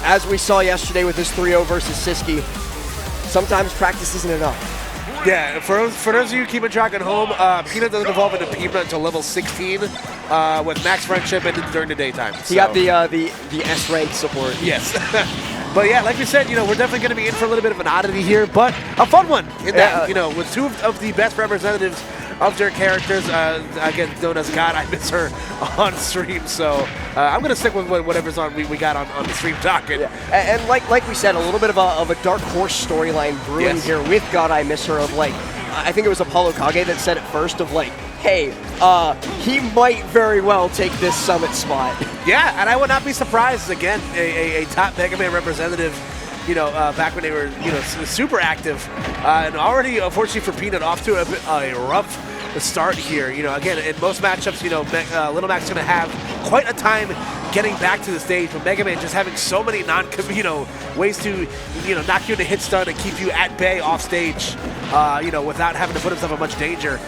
as we saw yesterday with this 3-0 versus Siski, sometimes practice isn't enough. Yeah, for those of you keeping track at home, Peanut doesn't evolve into Peanut until level 16 with max friendship and during the daytime. He got the S rank support. Yes. But yeah, like we said, we're definitely going to be in for a little bit of an oddity here, but a fun one in that, with two of the best representatives of their characters, again, known as GodIMissHer on stream. So I'm going to stick with whatever's on we got on the stream docket. Yeah. And like we said, a little bit of a dark horse storyline brewing here with GodIMissHer of like, I think it was Apollo Kage that said it first of like, hey, he might very well take this summit spot. Yeah, and I would not be surprised, again, a top Mega Man representative, back when they were, super active. And already, unfortunately for Peanut, off to a rough start here. Again, in most matchups, Little Mac's going to have quite a time getting back to the stage, but Mega Man just having so many ways to, knock you into hit stun and keep you at bay off stage, without having to put himself in much danger.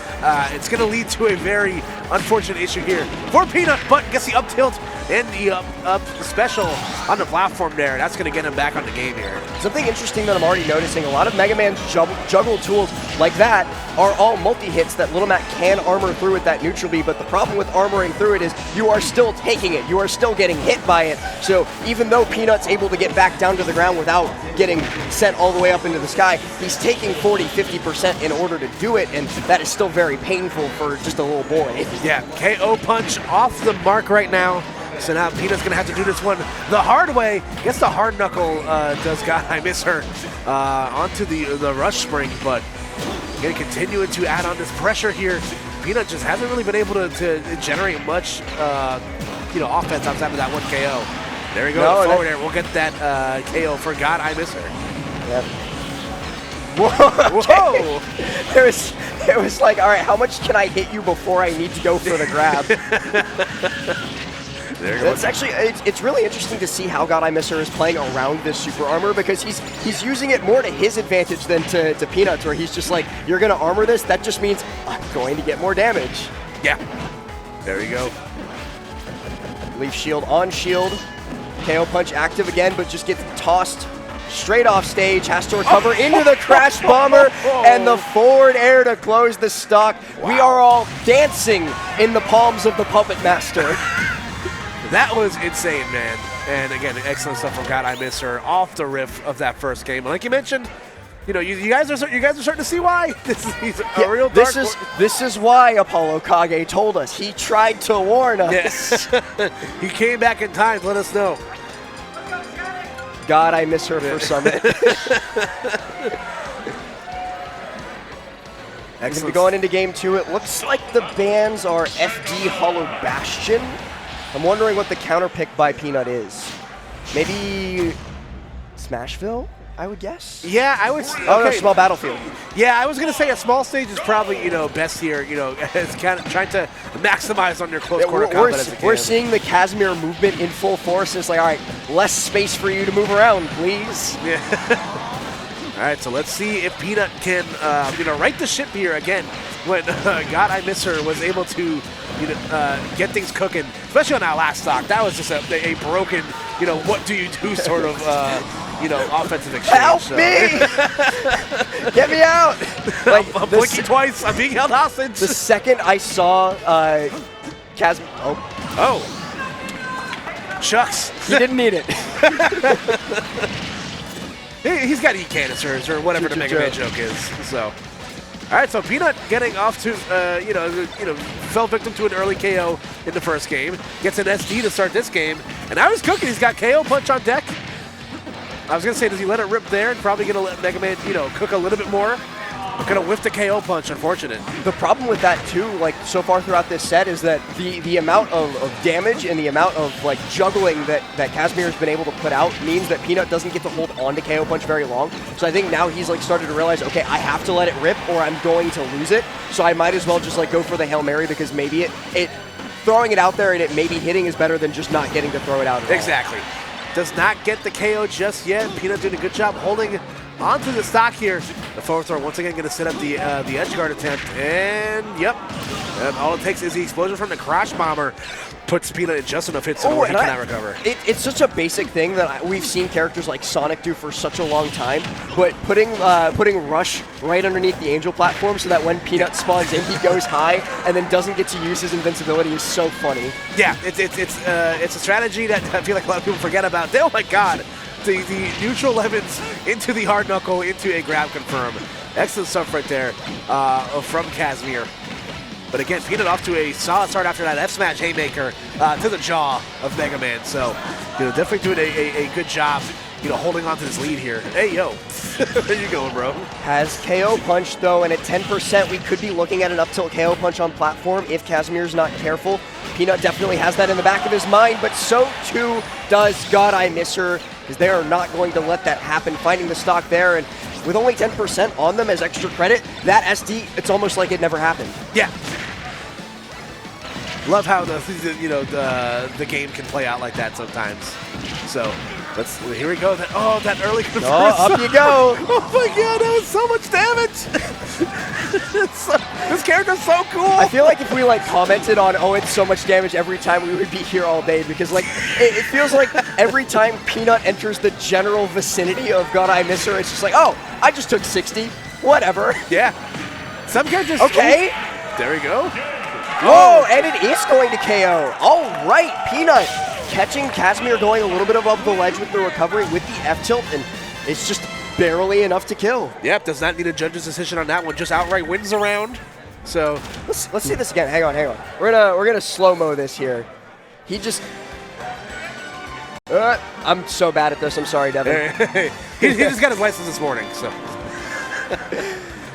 It's going to lead to a very unfortunate issue here for Peanut, but gets the up tilt and the up special on the platform there. That's going to get him back on the game here. Something interesting that I'm already noticing, a lot of Mega Man's juggle tools like that are all multi-hits that Little Mac can armor through with that neutral B, but the problem with armoring through it is you are still taking it. You are still getting hit by it. So even though Peanut's able to get back down to the ground without getting sent all the way up into the sky, he's taking 40-50% in order to do it, and that is still very painful for just a little boy. Yeah, KO punch off the mark right now. So now Peanut's going to have to do this one the hard way. Gets the hard knuckle, does GodIMissHer, onto the rush spring, but going to continue to add on this pressure here. Peanut just hasn't really been able to generate much, offense outside of that one KO. There we go, forward there. We'll get that KO for GodIMissHer. Yep. Whoa! It was like, all right, how much can I hit you before I need to go for the grab? It's actually, it's really interesting to see how GodIMissHer is playing around this super armor, because he's using it more to his advantage than to Peanut's, where he's just like, you're going to armor this, that just means I'm going to get more damage. Yeah. There you go. Leaf shield on shield. KO punch active again, but just gets tossed straight off stage, has to recover into the crash bomber and the forward air to close the stock. Wow. We are all dancing in the palms of the Puppet Master. That was insane, man. And again, excellent stuff from GodIMissHer off the riff of that first game. Like you mentioned, you guys are starting to see why he's a real dark horse. This is why Apollo Kage told us. He tried to warn us. Yes. He came back in time to let us know. GodIMissHer for Summit. Excellent. Going into game 2, it looks like the bans are FD Hollow Bastion. I'm wondering what the counter pick by Peanut is. Maybe Smashville, I would guess? Yeah, I would. Oh, no, Small Battlefield. Yeah, I was going to say a small stage is probably, best here. It's kind of trying to maximize on your close quarter combat as it can. We're seeing the Casimir movement in full force. It's like, all right, less space for you to move around, please. Yeah. All right, so let's see if Peanut can, right the ship here again when GodIMissHer was able to get things cooking, especially on that last stock. That was just a broken, what do you do sort of, offensive exchange. Help me! Get me out! Like, I'm blinking twice. I'm being held hostage. The second I saw Casimir... Oh. Shucks. He didn't need it. He's got E-canisters or whatever the Mega Man joke is. So. All right, so Peanut getting off to, fell victim to an early KO in the first game. Gets an SD to start this game. And now he's cooking. He's got KO punch on deck. I was going to say, does he let it rip there and probably going to let Mega Man, cook a little bit more? Going to whiff the KO punch, unfortunate. The problem with that, too, like, so far throughout this set is that the amount of damage and the amount of, like, juggling that Casimir has been able to put out means that Peanut doesn't get to hold on to KO punch very long. So I think now he's, like, started to realize, okay, I have to let it rip or I'm going to lose it. So I might as well just, like, go for the Hail Mary, because maybe it throwing it out there and it maybe hitting is better than just not getting to throw it out at all. Exactly. Does not get the KO just yet. Peanut doing a good job holding onto the stock here. The forward throw once again going to set up the edge guard attempt, and yep, all it takes is the explosion from the crash bomber. Puts Peanut in just enough hits where he cannot recover. It's such a basic thing that we've seen characters like Sonic do for such a long time, but putting Rush right underneath the Angel platform so that when Peanut spawns in, he goes high and then doesn't get to use his invincibility is so funny. Yeah, it's a strategy that I feel like a lot of people forget about. Oh my god, the neutral lemons into the hard knuckle, into a grab confirm. Excellent stuff right there from Casimir. But again, Peanut off to a solid start after that F-Smash haymaker to the jaw of Mega Man. So, definitely doing a good job, holding on to this lead here. Hey, yo. Where you going, bro? Has KO punch, though, and at 10%, we could be looking at an up tilt KO punch on platform if Casimir's not careful. Peanut definitely has that in the back of his mind, but so too does GodIMissHer, because they are not going to let that happen, finding the stock there. And with only 10% on them as extra credit, that SD, it's almost like it never happened. Yeah. Love how the game can play out like that sometimes. So here we go. That early conversion. Oh, up you go. Oh my god, that was so much damage. This character's so cool. I feel like if we commented on it's so much damage every time, we would be here all day, because it feels like every time Peanut enters the general vicinity of GodIMissHer, it's just like, oh, I just took 60, whatever. Yeah. Some characters. Okay. There we go. Oh, and it is going to KO. All right, Peanut catching Casimir going a little bit above the ledge with the recovery with the F-tilt, and it's just barely enough to kill. Yep, does not need a judge's decision on that one. Just outright wins the round. So let's see this again. Hang on. We're gonna slow-mo this here. He just. I'm so bad at this. I'm sorry, Devin. he just got his license this morning, so.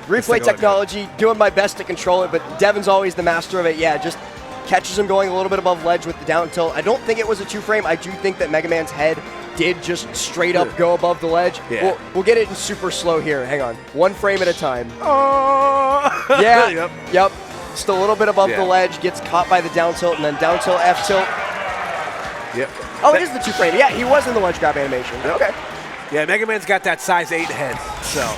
Replay technology, doing my best to control it, but Devin's always the master of it. Yeah, just catches him going a little bit above ledge with the down tilt. I don't think it was a 2-frame. I do think that Mega Man's head did just straight up go above the ledge. Yeah. We'll get it in super slow here. Hang on. 1 frame at a time. Oh! Yeah. Yep. Just a little bit above the ledge, gets caught by the down tilt, and then down tilt, F tilt. Yep. Oh, it is the 2-frame. Yeah, he was in the ledge grab animation. Yep. Okay. Yeah, Mega Man's got that size 8 head, so.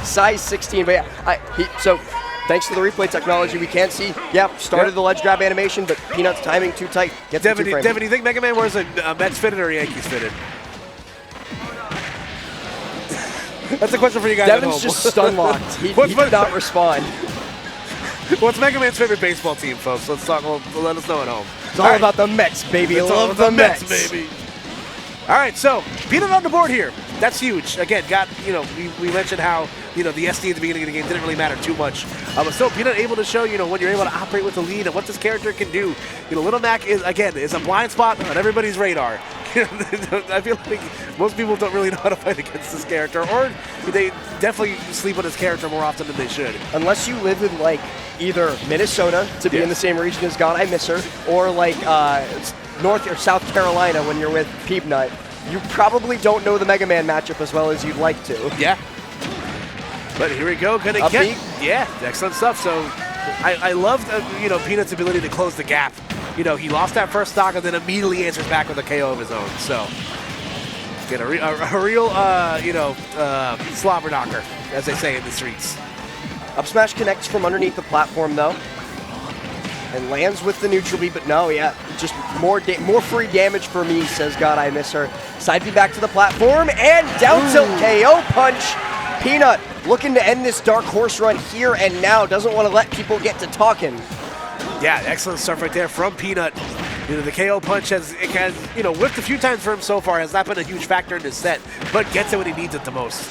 Size 16, but yeah, so thanks to the replay technology, we can't see, started the ledge grab animation, but Peanut's timing too tight. Devin, do you think Mega Man wears a Mets fitted or Yankees fitted? That's a question for you guys Devin's at home. just stun locked. He did not respond. What's Mega Man's favorite baseball team, folks? Let's talk. Let us know at home. It's all about the Mets, baby. It's Love the Mets, baby. All right, so Peanut on the board here. That's huge. Again, we mentioned how the SD at the beginning of the game didn't really matter too much. But still, Peanut able to show when you're able to operate with the lead and what this character can do. Little Mac is a blind spot on everybody's radar. I feel like most people don't really know how to fight against this character, or they definitely sleep on this character more often than they should. Unless you live in either Minnesota to be in the same region as GodIMissHer, or North or South Carolina when you're with Peanut, you probably don't know the Mega Man matchup as well as you'd like to. Yeah. But here we go, gonna get. Yeah, excellent stuff. So I loved Peanut's ability to close the gap. He lost that first stock and then immediately answers back with a KO of his own. So get a real slobber knocker, as they say in the streets. Up smash connects from underneath the platform though, and lands with the neutral B, but no, just more free damage for me, says GodIMissHer. Side B back to the platform, and down tilt KO punch. Peanut looking to end this dark horse run here and now, doesn't want to let people get to talking. Yeah, excellent stuff right there from Peanut. The KO punch has whipped a few times for him so far, has not been a huge factor in this set, but gets it when he needs it the most.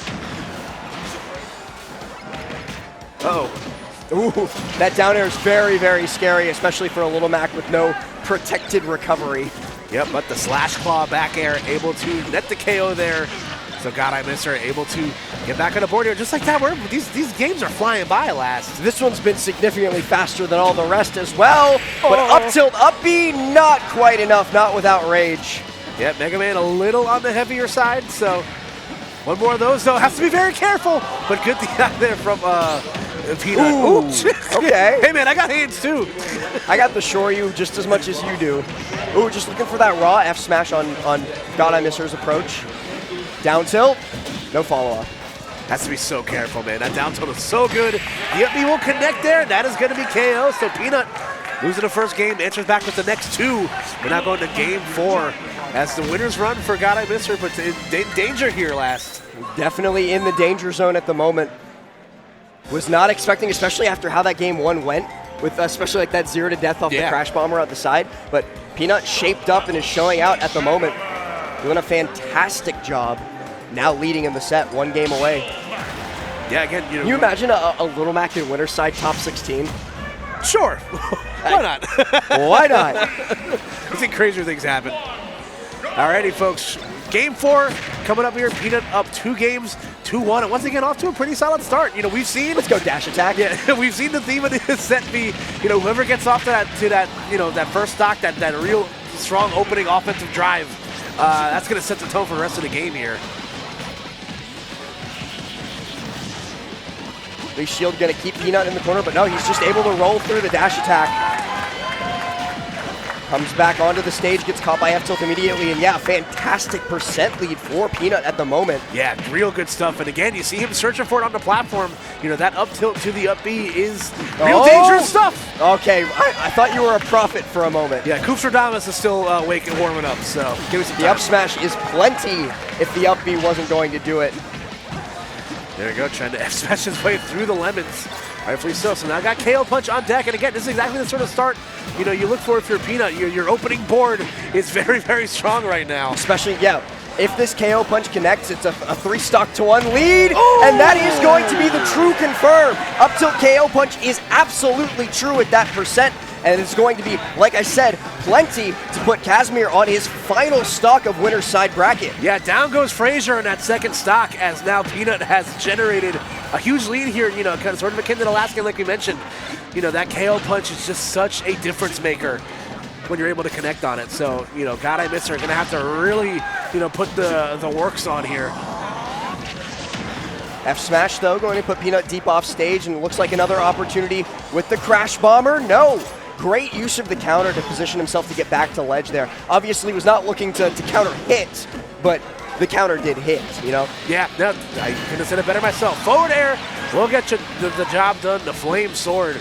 Ooh, that down air is very, very scary, especially for a Little Mac with no protected recovery. Yep, but the slash claw back air able to net the KO there. So GodIMissHer able to get back on the board here. Just like that, these games are flying by last. This one's been significantly faster than all the rest as well. But up tilt, up B, not quite enough, not without rage. Yeah, Mega Man a little on the heavier side, so one more of those, though. Has to be very careful, but good thing out there from Peanut. Ooh, okay. Hey, man, I got hands, too. I got the Shoryu just as much as you do. Ooh, just looking for that raw F smash on GodIMissHer's approach. Down tilt, no follow-up. Has to be so careful, man. That down tilt is so good. The up B will connect there, and that is going to be KO. So Peanut losing the first game, enters back with the next two. We're now going to game 4 as the winner's run for GodIMissHer, but in danger here last. Definitely in the danger zone at the moment. Was not expecting, especially after how that game 1 went, with especially like that 0 to death off the Crash Bomber out the side. But Peanut shaped up and is showing out at the moment. Doing a fantastic job. Now leading in the set, 1 game away. Yeah, again, Can you imagine a Little Mac in Winner's Side top 16? Sure. Why not? Why not? I think crazier things happen. Alrighty, folks. Game 4 coming up here. Peanut up 2 games, 2-1, and once again off to a pretty solid start. We've seen. Let's go dash attack. Yeah, we've seen the theme of this set be, whoever gets off to that that first stock, that real strong opening offensive drive. That's going to set the tone for the rest of the game here. Lee Shield going to keep Peanut in the corner, but no, he's just able to roll through the dash attack. Comes back onto the stage, gets caught by F-Tilt immediately, and yeah, fantastic percent lead for Peanut at the moment. Yeah, real good stuff. And again, you see him searching for it on the platform. That up tilt to the up B is real dangerous stuff. Okay, I thought you were a prophet for a moment. Yeah, Koopstradamus is still awake and warming up, so give me some time. The up smash is plenty if the up B wasn't going to do it. There we go, trying to F-smash his way through the lemons. Rightfully so. So now I got KO Punch on deck, and again, this is exactly the sort of start you look for if you're Peanut. Your opening board is very, very strong right now. Especially, yeah, if this KO Punch connects, it's a 3-stock-to-1 lead, and that is going to be the true confirm. Up tilt KO Punch is absolutely true at that percent, and it's going to be, like I said, plenty to put Casimir on his final stock of winner's side bracket. Yeah, down goes Frazier in that second stock, as now Peanut has generated a huge lead here, kind of sort of akin to the last game like we mentioned. That KO Punch is just such a difference maker when you're able to connect on it. So, GodIMissHer are going to have to really, put the works on here. F-Smash, though, going to put Peanut deep off stage, and it looks like another opportunity with the Crash Bomber. No! Great use of the counter to position himself to get back to ledge there. Obviously was not looking to counter hit, but the counter did hit, Yeah, no, I couldn't have said it better myself. Forward air will get you the job done, the Flame Sword.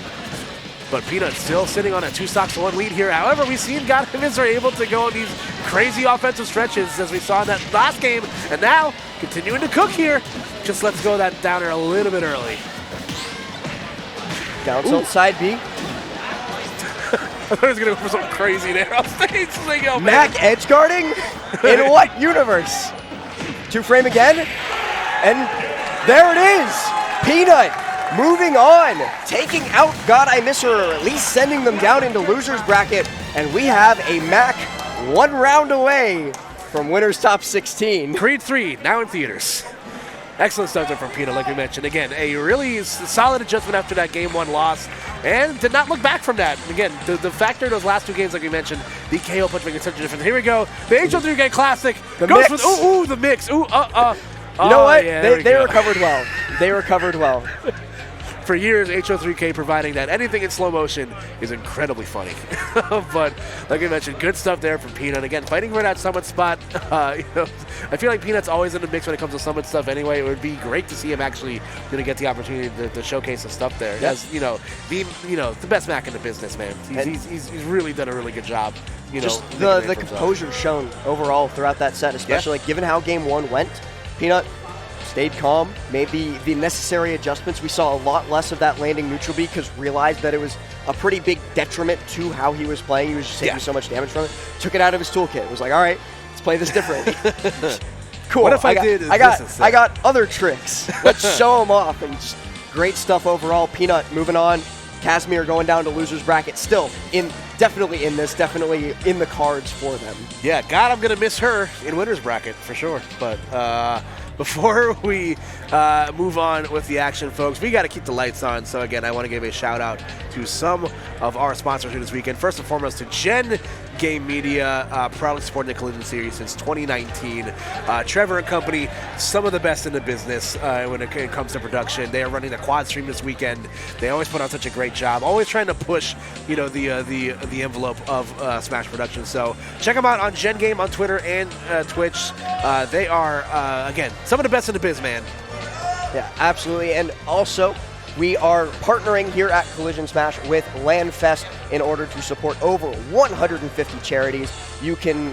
But Peanut still sitting on a 2-stock-to-1 lead here. However, we've seen GodIMissHer able to go on these crazy offensive stretches as we saw in that last game. And now, continuing to cook here. Just let's go that downer a little bit early. Down tilt side B. I thought he was going to go for something crazy there on stage. Like, yo, Mac edge guarding? In what universe? 2-frame again? And there it is! Peanut moving on, taking out GodIMissHer, or at least sending them down into loser's bracket, and we have a Mac 1 round away from winner's top 16. Creed 3, now in theaters. Excellent stuff there from Peanut, like we mentioned. Again, a really solid adjustment after that Game 1 loss, and did not look back from that. Again, the factor in those last 2 games, like we mentioned, the KO Punch making such a difference. Here we go. The HO3 Game Classic the goes mix. with, the mix. You know what? Yeah, they recovered well. They recovered well. For years, HO3K providing that anything in slow motion is incredibly funny. But like I mentioned, good stuff there from Peanut. Again, fighting for that summit spot. I feel like Peanut's always in the mix when it comes to summit stuff anyway. It would be great to see him actually get the opportunity to showcase the stuff there. Yep. As the best Mac in the business, man. He's really done a really good job. Just the composure shown overall throughout that set, especially like given how Game 1 went. Peanut stayed calm, made the necessary adjustments. We saw a lot less of that landing neutral B because realized that it was a pretty big detriment to how he was playing. He was just taking so much damage from it. Took it out of his toolkit. It was like, all right, let's play this differently. Cool. What if I got other tricks. Let's show them off. And just great stuff overall. Peanut moving on. Casimir going down to loser's bracket. Still definitely in the cards for them. Yeah, God, I'm gonna miss her in winner's bracket for sure. But before we move on with the action, folks, we got to keep the lights on. So again, I want to give a shout out to some of our sponsors here this weekend. First and foremost, to Gen Game Media, proudly supporting the Collision Series since 2019. Trevor and company, some of the best in the business when it comes to production. They are running the quad stream this weekend. They always put on such a great job, always trying to push, the envelope of Smash production. So check them out on Gen Game on Twitter and Twitch. They are again some of the best in the biz, man. Yeah, absolutely. And also, we are partnering here at Collision Smash with LandFest in order to support over 150 charities. You can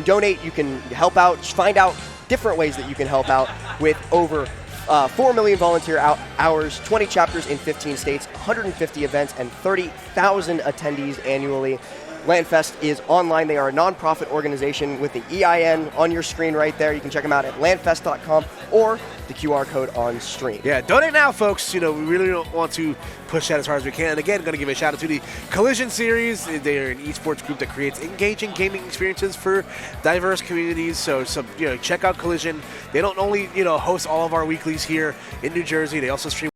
donate, you can help out, just find out different ways that you can help out with over 4 million volunteer hours, 20 chapters in 15 states, 150 events, and 30,000 attendees annually. LandFest is online. They are a nonprofit organization with the EIN on your screen right there. You can check them out at landfest.com or the QR code on stream. Yeah, donate now, folks. We really don't want to push that as hard as we can. And again, going to give a shout out to the Collision series. They are an esports group that creates engaging gaming experiences for diverse communities. So check out Collision. They don't only host all of our weeklies here in New Jersey. They also stream